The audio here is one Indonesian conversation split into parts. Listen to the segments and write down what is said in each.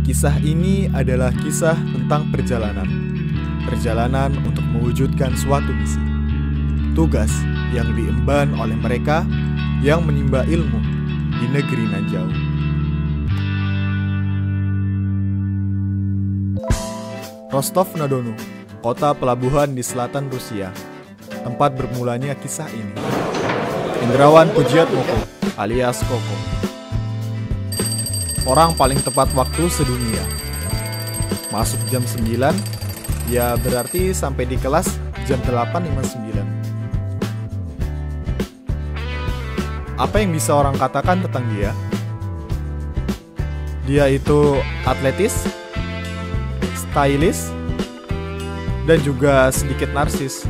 Kisah ini adalah kisah tentang perjalanan. Perjalanan untuk mewujudkan suatu misi. Tugas yang diemban oleh mereka yang menimba ilmu di negeri nan jauh. Rostov-na-Donu, kota pelabuhan di selatan Rusia, tempat bermulanya kisah ini. Indrawan Pujiatmoko alias Koko, orang paling tepat waktu sedunia. Masuk jam 9, ya berarti sampai di kelas jam 8.59. Apa yang bisa orang katakan tentang dia? Dia itu atletis, stylish, dan juga sedikit narsis.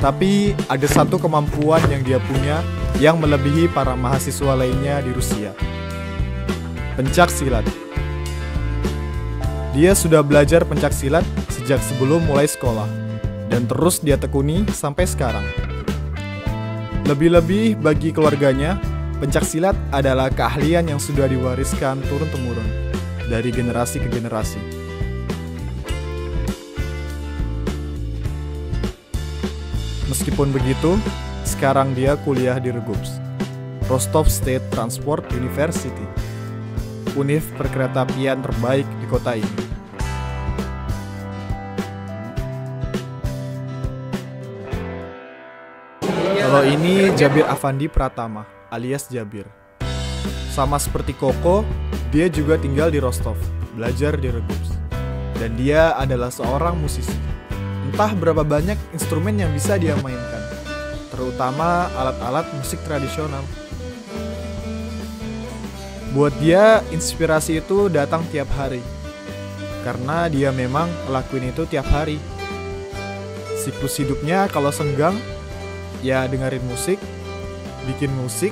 Tapi ada satu kemampuan yang dia punya yang melebihi para mahasiswa lainnya di Rusia. Pencak silat. Dia sudah belajar pencak silat sejak sebelum mulai sekolah, dan terus dia tekuni sampai sekarang. Lebih-lebih bagi keluarganya, pencak silat adalah keahlian yang sudah diwariskan turun-temurun dari generasi ke generasi. Meskipun begitu, sekarang dia kuliah di RGUPS, Rostov State Transport University, univ perkeretaapian terbaik di kota ini. Kalau ini Jabir Afandi Pratama alias Jabir. Sama seperti Koko, dia juga tinggal di Rostov, belajar di RGUPS. Dan dia adalah seorang musisi. Entah berapa banyak instrumen yang bisa dia mainkan, terutama alat-alat musik tradisional. Buat dia, inspirasi itu datang tiap hari, karena dia memang ngelakuin itu tiap hari. Siklus hidupnya kalau senggang, ya dengerin musik, bikin musik,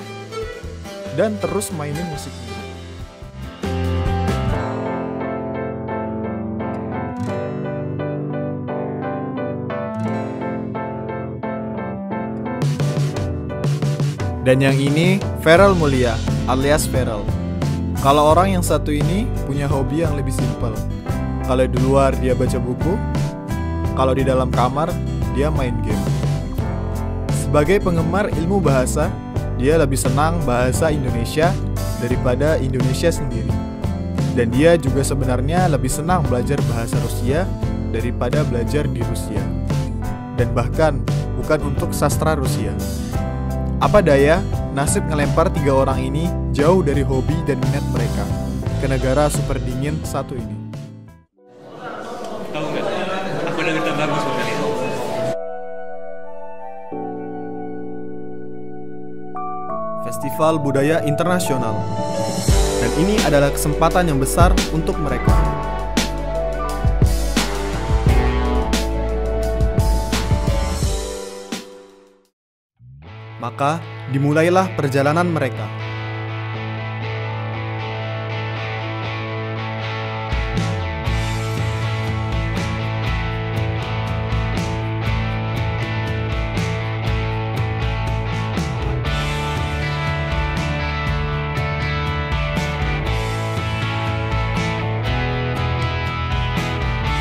dan terus mainin musiknya. Dan yang ini Feral Mulia alias Feral. Kalau orang yang satu ini punya hobi yang lebih simpel. Kalau di luar dia baca buku, kalau di dalam kamar dia main game. Sebagai penggemar ilmu bahasa, dia lebih senang bahasa Indonesia daripada Indonesia sendiri. Dan dia juga sebenarnya lebih senang belajar bahasa Rusia daripada belajar di Rusia. Dan bahkan bukan untuk sastra Rusia. Apa daya, nasib ngelempar 3 orang ini jauh dari hobi dan minat mereka ke negara super dingin satu ini. Tahu nggak? Aku udah cerita bagus buat kalian. Festival Budaya Internasional. Dan ini adalah kesempatan yang besar untuk mereka. Maka dimulailah perjalanan mereka.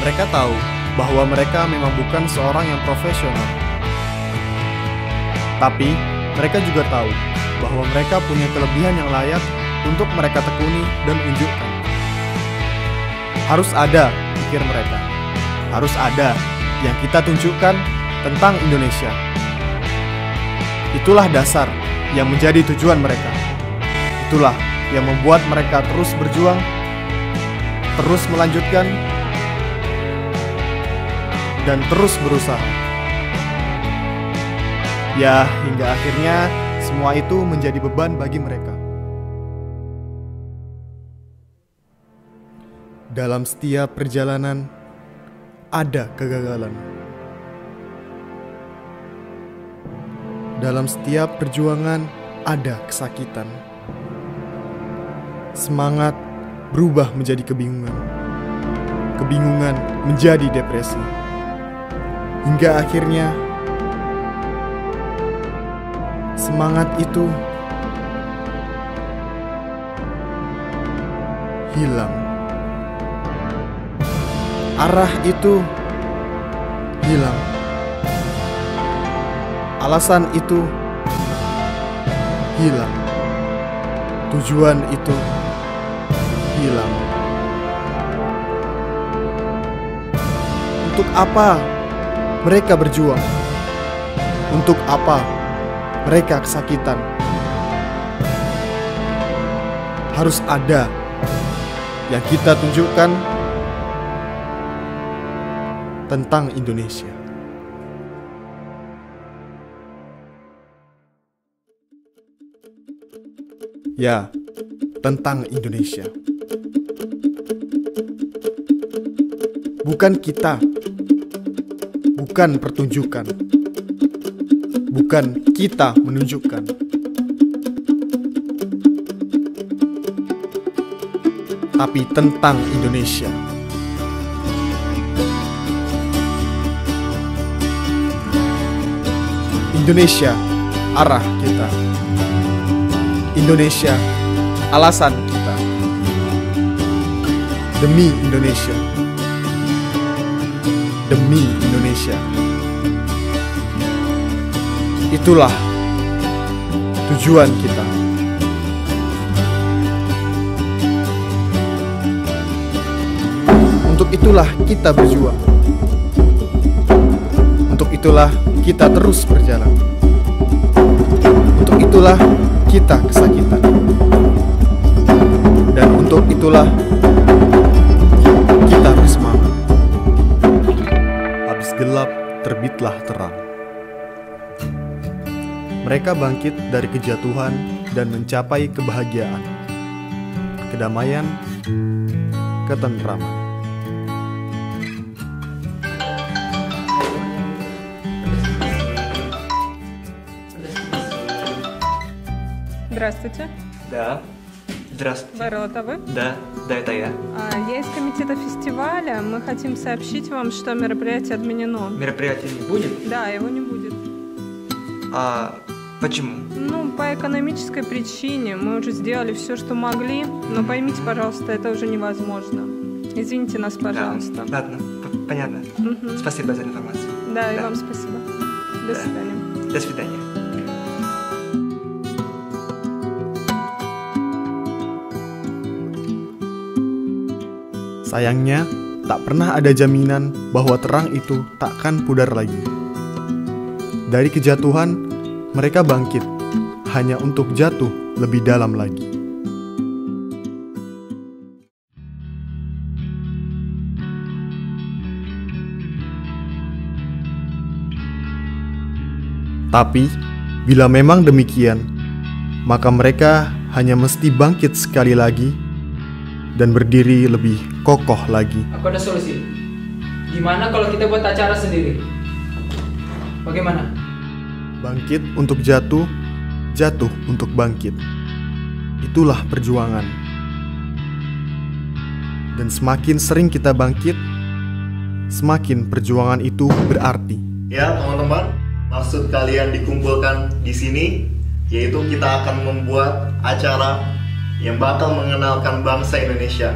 Mereka tahu bahwa mereka memang bukan seorang yang profesional. Tapi mereka juga tahu bahwa mereka punya kelebihan yang layak untuk mereka tekuni dan unjukkan. Harus ada, pikir mereka. Harus ada yang kita tunjukkan tentang Indonesia. Itulah dasar yang menjadi tujuan mereka. Itulah yang membuat mereka terus berjuang, terus melanjutkan, dan terus berusaha. Ya, hingga akhirnya semua itu menjadi beban bagi mereka. Dalam setiap perjalanan ada kegagalan. Dalam setiap perjuangan ada kesakitan. Semangat berubah menjadi kebingungan. Kebingungan menjadi depresi. Hingga akhirnya semangat itu hilang. Arah itu hilang. Alasan itu hilang. Tujuan itu hilang. Untuk apa mereka berjuang? Untuk apa mereka kesakitan? Harus ada yang kita tunjukkan tentang Indonesia. Ya, tentang Indonesia. Bukan kita, bukan pertunjukan, bukan kita menunjukkan, tapi tentang Indonesia. Indonesia, arah kita. Indonesia, alasan kita. Demi Indonesia. Demi Indonesia. Itulah tujuan kita. Untuk itulah kita berjuang. Untuk itulah kita terus berjalan. Untuk itulah kita kesakitan. Dan untuk itulah kita bersemangat. Habis gelap, terbitlah terang. Mereka bangkit dari kejatuhan dan mencapai kebahagiaan, kedamaian, ketentraman. Здравствуйте. Да. Здравствуйте. Ферел, это вы? Да, это я. Я из комитета фестиваля. Мы хотим сообщить вам, что мероприятие отменено. Мероприятия не будет? Да, его не будет. А почему? Ну, по экономической причине. Мы уже сделали все, что могли, но поймите, пожалуйста, это уже невозможно. Извините нас, пожалуйста. Да, ладно, понятно. Спасибо за информацию. Да, и вам спасибо. До свидания. До свидания. Sayangnya, tak pernah ada jaminan bahwa terang itu takkan pudar lagi. Dari kejatuhan, mereka bangkit, hanya untuk jatuh lebih dalam lagi. Tapi, bila memang demikian, maka mereka hanya mesti bangkit sekali lagi dan berdiri lebih kokoh lagi. Aku ada solusi. Gimana kalau kita buat acara sendiri? Bagaimana? Bangkit untuk jatuh, jatuh untuk bangkit. Itulah perjuangan. Dan semakin sering kita bangkit, semakin perjuangan itu berarti. Ya teman-teman, maksud kalian dikumpulkan di sini yaitu kita akan membuat acara yang bakal mengenalkan bangsa Indonesia.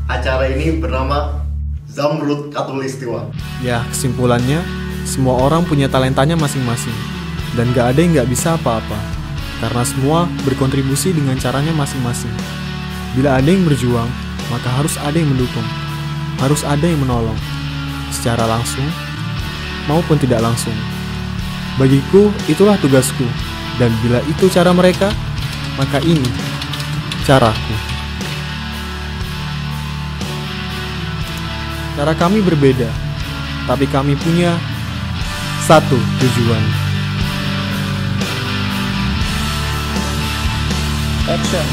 Acara ini bernama Zamrud Khatulistiwa. Ya, kesimpulannya, semua orang punya talentanya masing-masing. Dan gak ada yang gak bisa apa-apa. Karena semua berkontribusi dengan caranya masing-masing. Bila ada yang berjuang, maka harus ada yang mendukung. Harus ada yang menolong. Secara langsung, maupun tidak langsung. Bagiku, itulah tugasku. Dan bila itu cara mereka, maka ini caraku. Cara kami berbeda, tapi kami punya satu tujuan. Action.